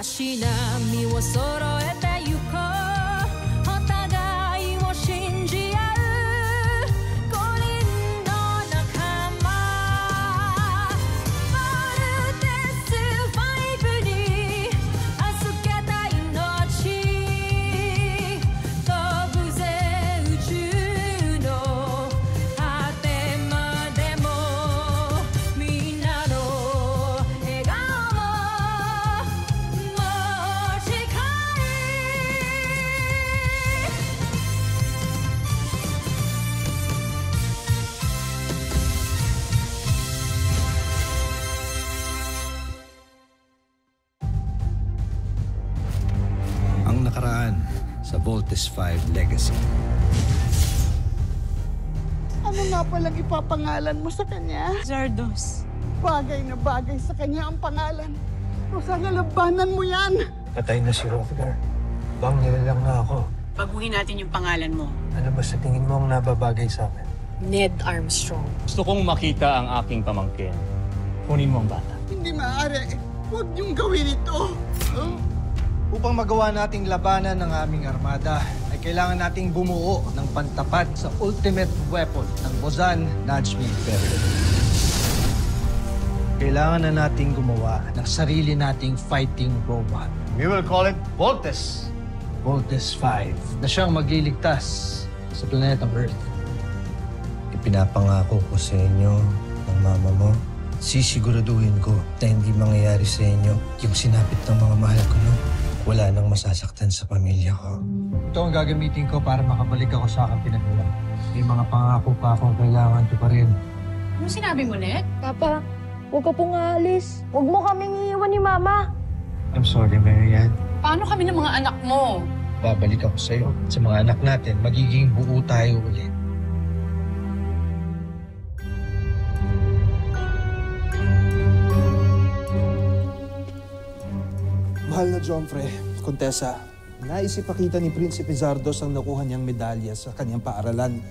しなみを揃えてゆこうお互いを信じ合う五人の仲間まるでスファイブに預けた命飛ぶぜ宇宙の果てまでもみんなの笑顔Ang nakaraan sa Voltes 5 Legacy. Ano nga palang ipapangalan mo sa kanya? Zardos. Bagay na bagay sa kanya ang pangalan. O sana labanan mo yan. Patay na si Rothgar. Bangil lang na ako. Baguhin natin yung pangalan mo. Ano ba sa tingin mo ang nababagay sa akin? Ned Armstrong. Gusto kong makita ang aking pamangkin. Kunin mo ang bata. Hindi maaari. Huwag niyong gawin ito. Upang magawa nating labanan ng aming armada, ay kailangan nating bumuo ng pantapat sa ultimate weapon ng Bozan Najmi Imperium. Kailangan na nating gumawa ng sarili nating fighting robot. We will call it Voltes. Voltes 5 na siyang magliligtas sa planetang Earth. Ipinapangako ko sa inyo ng mama mo, sisiguraduhin ko na hindi mangyayari sa inyo yung sinapit ng mga mahal ko, no? Wala nang masasaktan sa pamilya ko. Ito ang gagamitin ko para makabalik ako sa aking pinagmulan. May mga pangako pa akong kailangan tuparin. Ano sinabi mo, Ned? Papa, huwag ka pong aalis. Huwag mo kaming iiwan ni Mama. I'm sorry, Marianne. Paano kami ng mga anak mo? Babalik ako sa'yo. Sa mga anak natin, magiging buo tayo ulit. Mahal na Joffrey, Contessa, nais ipakita ni Prinsipe Zardos ang nakuha niyang medalya sa kanyang paaralan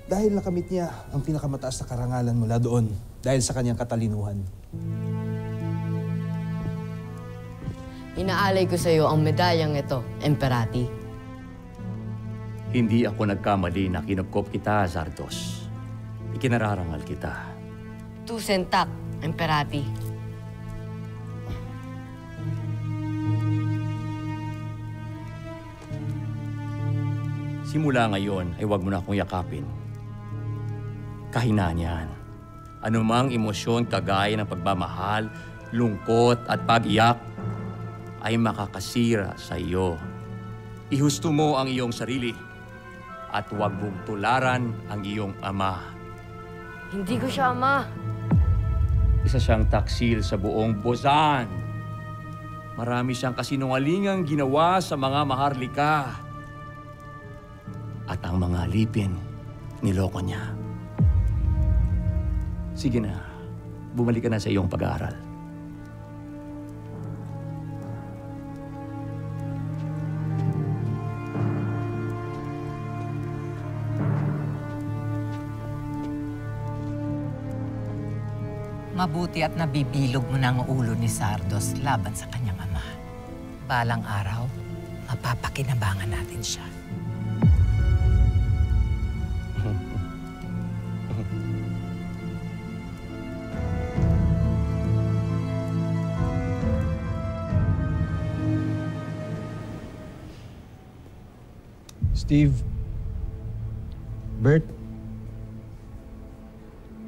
dahil nakamit niya ang pinakamataas na karangalan mula doon dahil sa kanyang katalinuhan. Inaalay ko sa iyo ang medalyang ito, Emperati. Hindi ako nagkamali na kinupkop kita, Zardos. Ikinararangal kita. Tusentak, Emperati. Simula ngayon ay huwag mo na akong yakapin. Kahinaan yan. Anumang emosyon kagaya ng pagmamahal, lungkot at pag-iyak ay makakasira sa iyo. Ihusto mo ang iyong sarili at huwag mong tularan ang iyong ama. Hindi ko siya ama. Isa siyang taksil sa buong Bozan. Marami siyang kasinungalingang ginawa sa mga maharlika. At ang mga alipin, niloko niya. Sige na, bumalik ka na sa iyong pag-aaral. Mabuti at nabibilog mo na ang ulo ni Zardos laban sa kanyang ama. Balang araw, mapapakinabangan natin siya. Steve, Bert,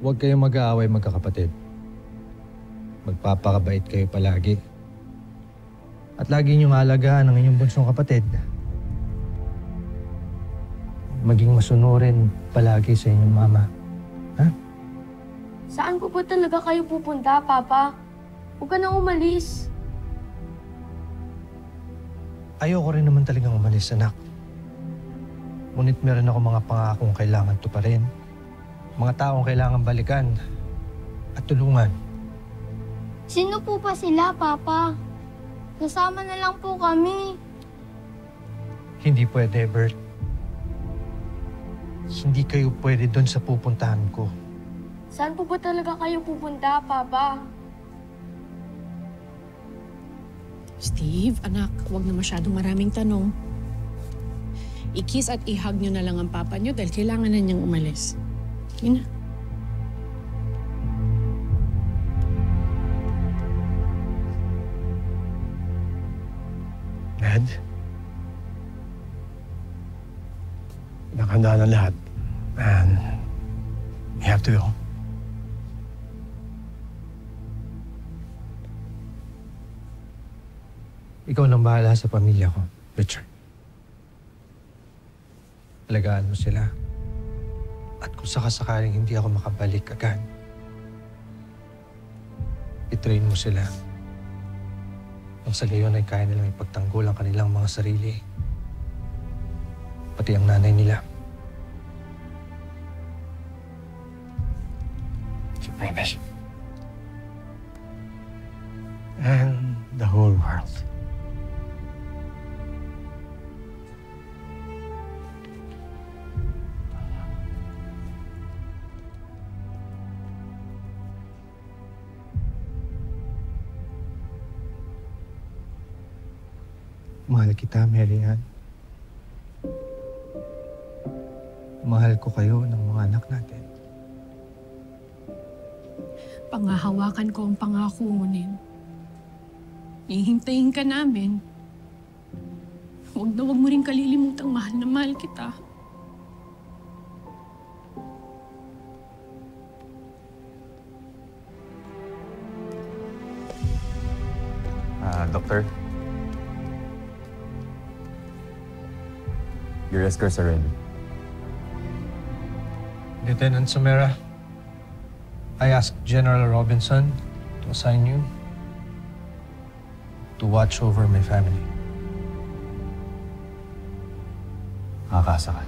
huwag kayong mag-aaway magkakapatid. Magpapakabait kayo palagi. At lagi niyong alagaan ang inyong bunsong kapatid. Maging masunurin palagi sa inyong mama. Ha? Saan po ba talaga kayo pupunta, Papa? Huwag ka nang umalis. Ayoko rin naman talagang umalis, anak. Ngunit meron ako mga pangakong kailangan tuparin. Mga taong kailangan balikan at tulungan. Sino po pa sila, Papa? Kasama na lang po kami. Hindi pwede, Bert. Hindi kayo pwede doon sa pupuntahan ko. Saan po ba talaga kayo pupunta, Papa? Steve, anak, huwag na masyadong maraming tanong. I-kiss at i-hug nyo na lang ang papa nyo dahil kailangan na niyang umalis. Yun na. Ned? Nakahanda na lahat. And we have to go. Ikaw nang bahala sa pamilya ko, Richard. Alagaan mo sila. At kung sakasakaling hindi ako makabalik agad, i-train mo sila. Nang sa gayon ay kaya nilang ipagtanggol ang kanilang mga sarili. Pati ang nanay nila. I promise. And the whole world. Mahal kita, Mary Ann. Mahal ko kayo ng mga anak natin. Pangahawakan ko ang pangako mo, Nen. Hihintayin ka namin. Huwag na huwag mo rin kalilimutang mahal na mahal kita. Doctor? Your escorts are ready. Lieutenant Samara, I asked General Robinson to assign you to watch over my family. Makakasa ka.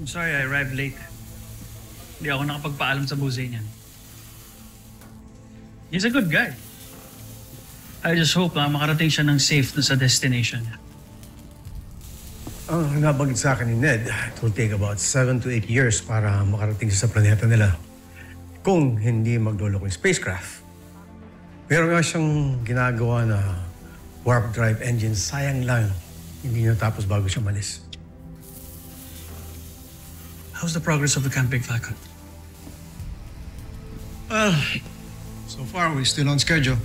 I'm sorry I arrived late. Hindi ako nakapagpaalam sa buhay niyan. He's a good guy. I just hope makarating siya ng safe dun sa destination niya. Ang nabagid sa akin ni Ned, it will take about 7 to 8 years para makarating siya sa planeta nila. Kung hindi magloloko yung spacecraft. Pero nga siyang ginagawa na warp drive engine, sayang lang. Hindi natapos bago siya malis. How's the progress of the Camping Falcon? Well, so far we're still on schedule.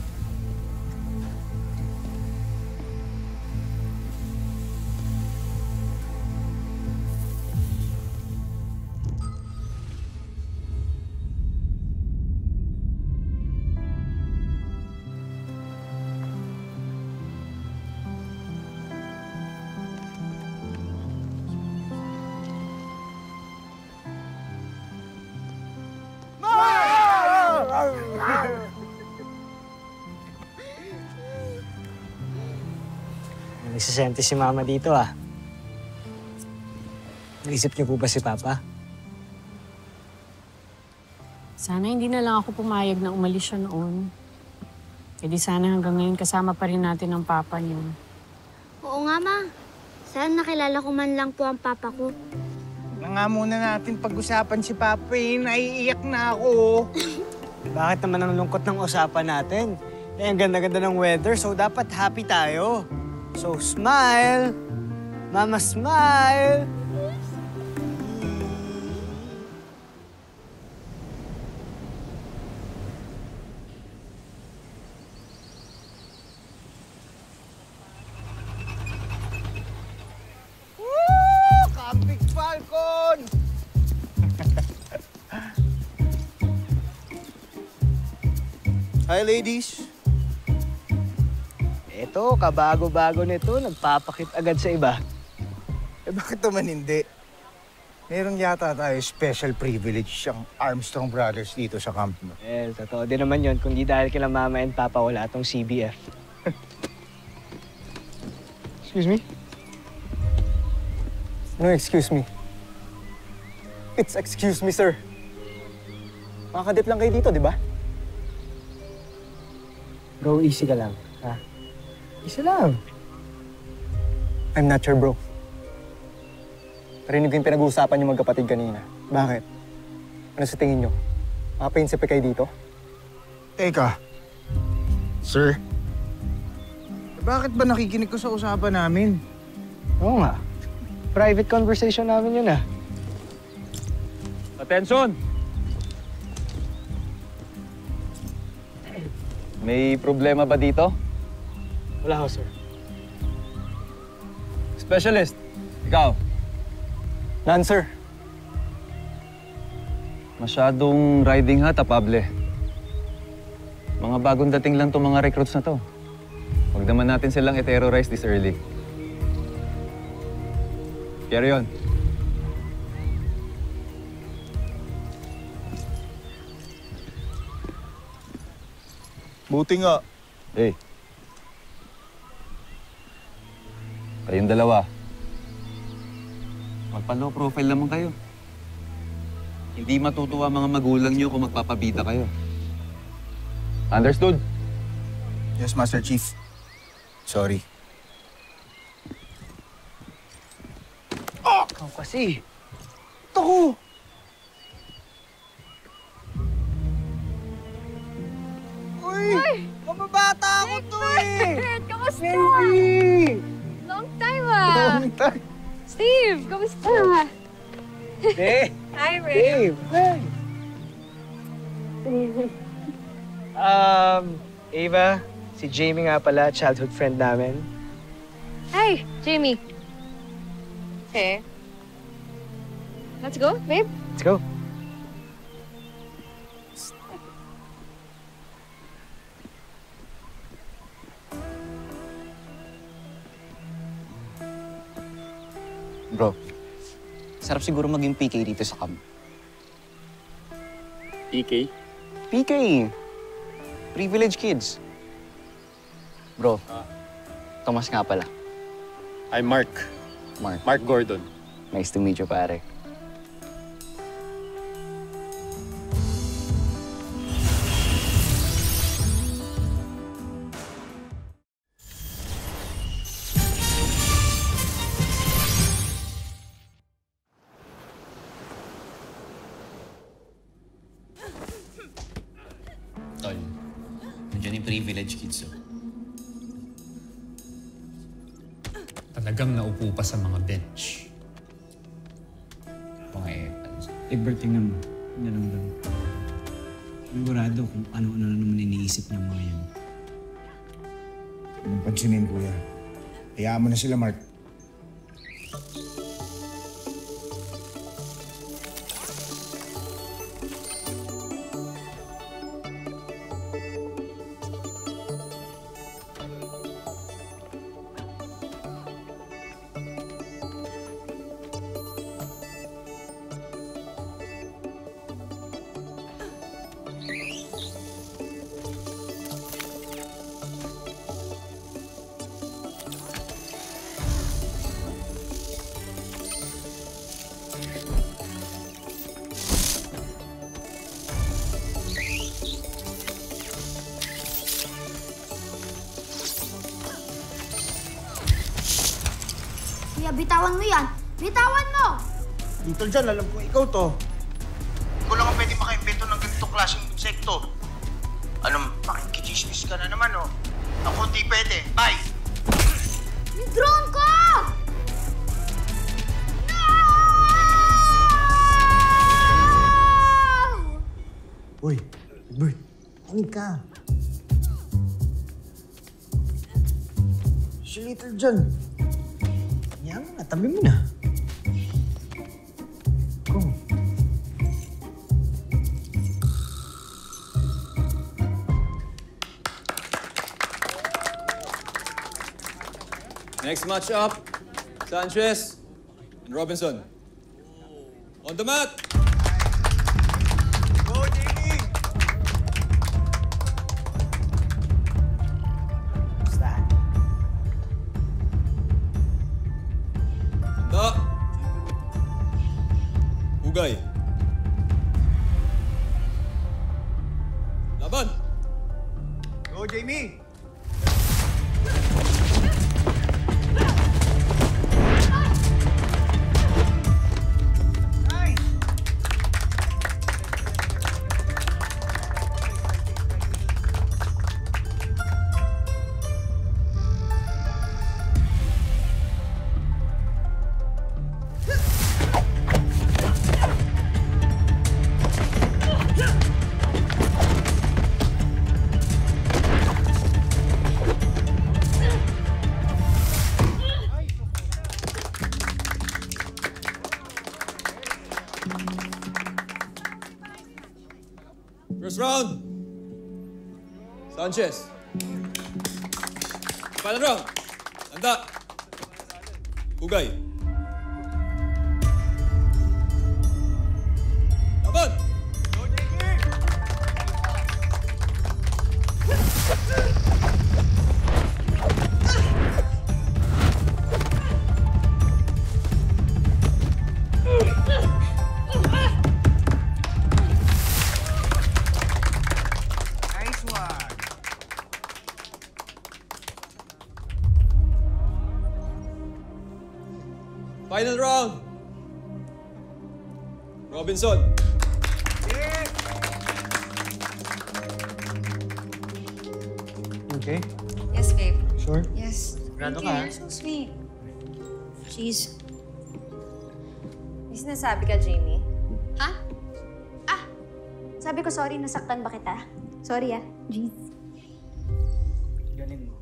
nagsisente si Mama dito ah. Naisip niyo po ba si Papa? Sana hindi na lang ako pumayag na umalis siya noon. E di sana hanggang ngayon kasama pa rin natin ang papa niyo. Oo nga, Ma. Sana nakilala ko man lang po ang papa ko. Na nga muna natin pag-usapan si Papa eh. Naiiyak na ako. Bakit naman ang lungkot ng usapan natin? Eh, ang ganda-ganda ng weather, so dapat happy tayo. So, smile! Mama, smile! Woo! Camping Falcon! Hi, ladies. Eto, kabago-bago nito, nagpapakit agad sa iba. Eh, bakit naman hindi? Meron yata tayo special privilege siyang Armstrong Brothers dito sa camp mo. Eh, totoo din naman yun. Kung di dahil kila Mama and Papa, wala tong CBF. Excuse me? No, excuse me. It's excuse me, sir. Mga kadit lang kayo dito, di ba? Go easy ka lang, ha? Isa lang. I'm not your bro. Narinig ko yung pinag-uusapan yung magkapatid kanina. Bakit? Ano sa tingin nyo? Mga prinsipe kayo dito? Teka. Sir? Bakit ba nakikinig ko sa usapan namin? Oo nga. Private conversation namin yun, ah. Attention! May problema ba dito? Wala ho, sir. Specialist, ikaw. None, sir. Masyadong riding ha, tapable. Mga bagong dating lang itong mga recruits na to. Huwag naman natin silang i-terrorize this early. Carry on. Buti nga. Hey. Kayong dalawa. Magpa-low profile naman kayo. Hindi matutuwa mga magulang niyo kung magpapabida kayo. Understood? Yes, Master Chief. Sorry. Ikaw kasi. Ito ko! Uy! Mababata ako to eh! Kamusta? Baby! Long time ah! Long time. Steve, kamusta? Dave! Hi, Ray. Dave! Ava, si Jamie nga pala, childhood friend namin. Hi, Jamie. Okay. Let's go, babe. Let's go. Bro, sarap siguro maging PK dito sa camp. PK? PK! Privilege kids. Bro, Thomas nga pala. I'm Mark. Mark Gordon. Nice to meet you, pare. Tol, nandiyan yung privilege kids, oh. Talagang naupo pa sa mga bench. Mga Egbert, tingnan mo. Naramdam. Sigurado kung ano-ano na naman iniisip ng mga yan. Anong pansinin, kuya? Hayaan mo na sila, Mark. kaya bitawan mo yan. Bitawan mo! Little John, alam ko ikaw to. Ikaw lang ang pwede maka-invento ng ganitong klaseng insekto. Anong makikichismis ka na naman, oh. Ako di pwede. Bye! Yung drone ko! Uy, Bert, makinig ka. Si Little John. Yan mo na, tabi mo na. Go. Next match up, Sanchez and Robinson. On the mat! Go, Jamie! Basta. Handa. Hugay. Laban! Go, Jamie! First round. Sanchez. Final round. Handa. Hugay. Laban! Nice one! Final round. Robinson. Okay? Yes, babe. Sure? Yes. Sigurado Thank ka, you. ha? You're so sweet. Jeez. May sinasabi ka, Jamie? Ha? Ah! Sabi ko sorry, nasaktan ba kita? Sorry ah. Jeez. Galing mo.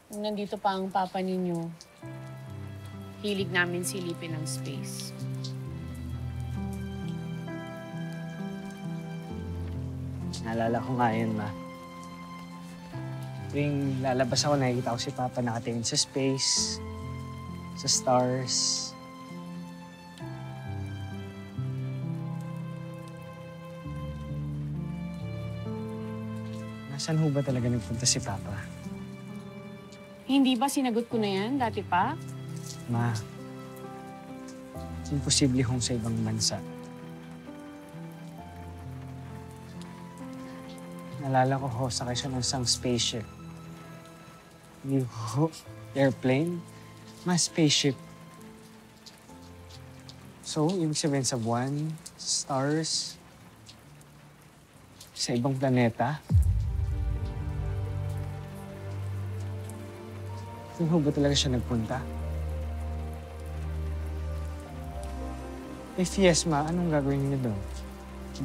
Nung nandito pa ang papa ninyo, hilig namin silipin ang space. Naalala ko nga yun, ma. Tuwing lalabas ako, nakikita ko si Papa nakatingin sa space, sa stars. Nasaan ho ba talaga nagpunta si Papa? Hindi ba sinagot ko na yan dati pa? Ma, imposible hong sa ibang bansa. Nalala ko ho, sakay siya ng isang spaceship. Hindi ho, airplane, mas spaceship. So, ibig sabihin sa buwan, stars, sa ibang planeta. Saan ho ba talaga siya nagpunta? If yes, ma, anong gagawin niyo doon?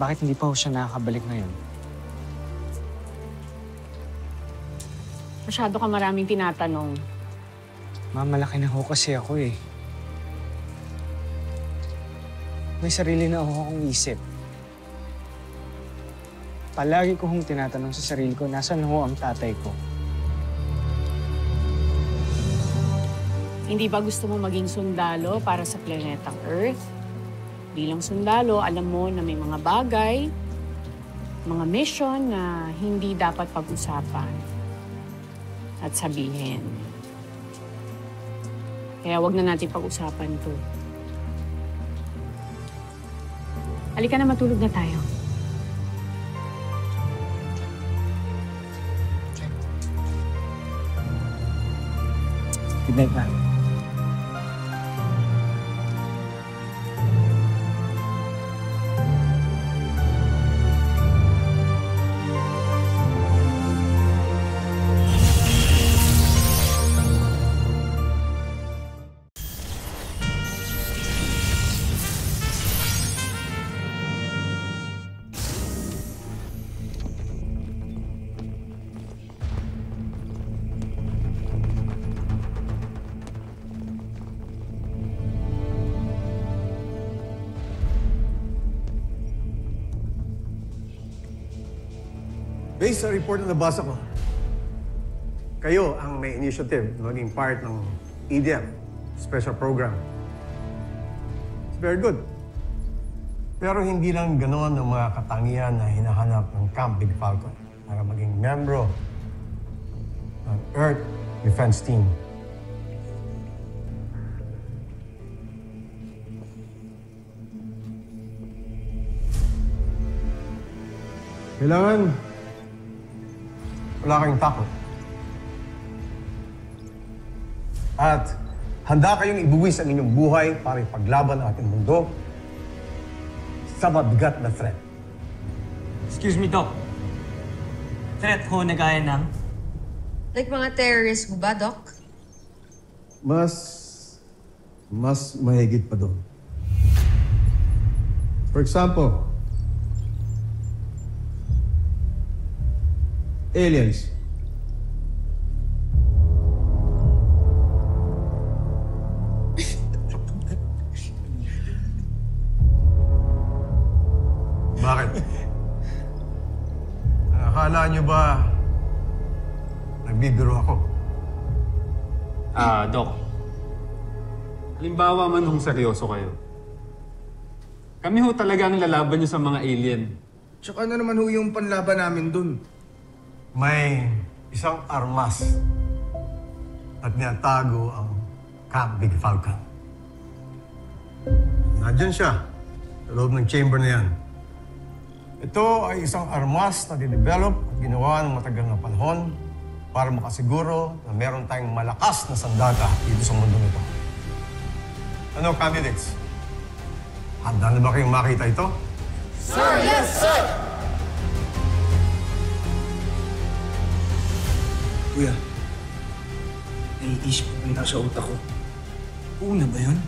Bakit hindi pa ho siya nakakabalik ngayon? Masyado ka maraming tinatanong. Ma, malaki na ho kasi ako eh. May sarili na ho akong isip. Palagi ko hong tinatanong sa sarili ko, nasaan ho ang tatay ko? Hindi ba gusto mo maging sundalo para sa planetang Earth? Bilang sundalo, alam mo na may mga bagay, mga mission na hindi dapat pag-usapan at sabihin. Kaya wag na natin pag-usapan to. Halika na, matulog na tayo. Good night, ma'am. Based sa report na nabasa ko, kayo ang may initiative na maging part ng EDM, special program. It's very good. Pero hindi lang ganoon ang mga katangian na hinahanap ng Camp Big Falcon para maging membro ng Earth Defense Team. Kailangan wala kayong takot. At handa kayong ibuwis ang inyong buhay para ipaglaban ang ating mundo sa mabigat na threat. Excuse me, Doc. Threat ho na gaya ng? Like mga terrorist mo ba, Doc? Mas mahigit pa doon. For example, aliens. Bakit? Akala niyo ba nagbibiro ako? Doc. Halimbawa man kung seryoso kayo. Kami ho talaga ang lalaban niyo sa mga alien. Tsaka na naman ho yung panlaban namin dun. May isang armas at niyatago ang Camp Big Falcon. Nandiyan siya sa loob ng chamber na yan. Ito ay isang armas na dinevelop at ginawa ng matagal na panahon para makasiguro na meron tayong malakas na sandata dito sa mundong ito. Ano, candidates? Handa na ba kayong makita ito? Sir, yes, sir! Kuya, naiisip ko rin sa utak ko. Oo na ba yun?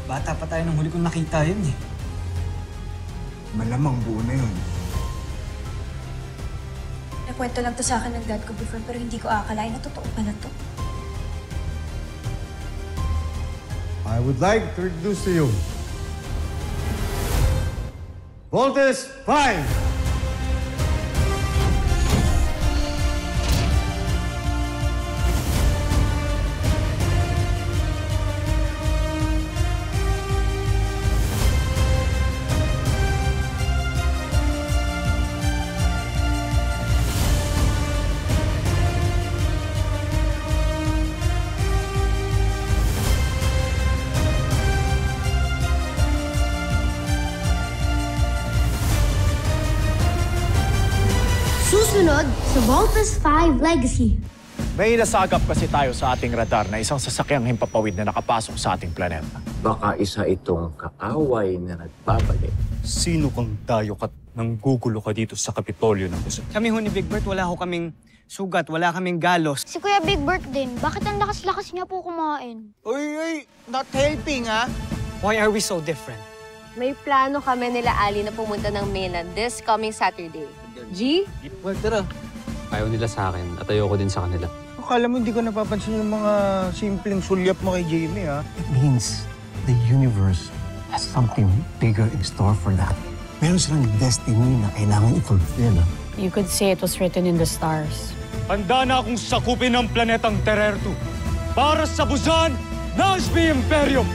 Bata pa tayo nung huli kong nakita yun eh. Malamang buo na yun. Nakwento lang to sa akin ng dad ko before pero hindi ko akalain na totoo pala to. I would like to introduce to you Voltes 5! Susunod sa Voltes 5 Legacy. May nasagap kasi tayo sa ating radar na isang sasakyang himpapawid na nakapasok sa ating planeta. Baka isa itong kaaway na nagbabalik. Sino kang dayo ka nang gugulo ka dito sa Kapitolyo ng Luzon? Kami ho ni Big Bert, wala ho kaming sugat, wala kaming galos. Si Kuya Big Bert din, bakit ang lakas-lakas niya po kumain? Uy, not helping ha? Why are we so different? May plano kami nila Ali na pumunta ng mainland this coming Saturday. G? Well, tara. Ayaw nila sa akin at ayoko din sa kanila. Akala mo hindi ko napapansin yung mga simpleng sulyap mo kay Jamie, ha? It means the universe has something bigger in store for that. Meron silang destiny na kailangan i-fulfill. You could say it was written in the stars. Handa na akong sakupin ang planetang Terertu para sa busan ng SP Imperium!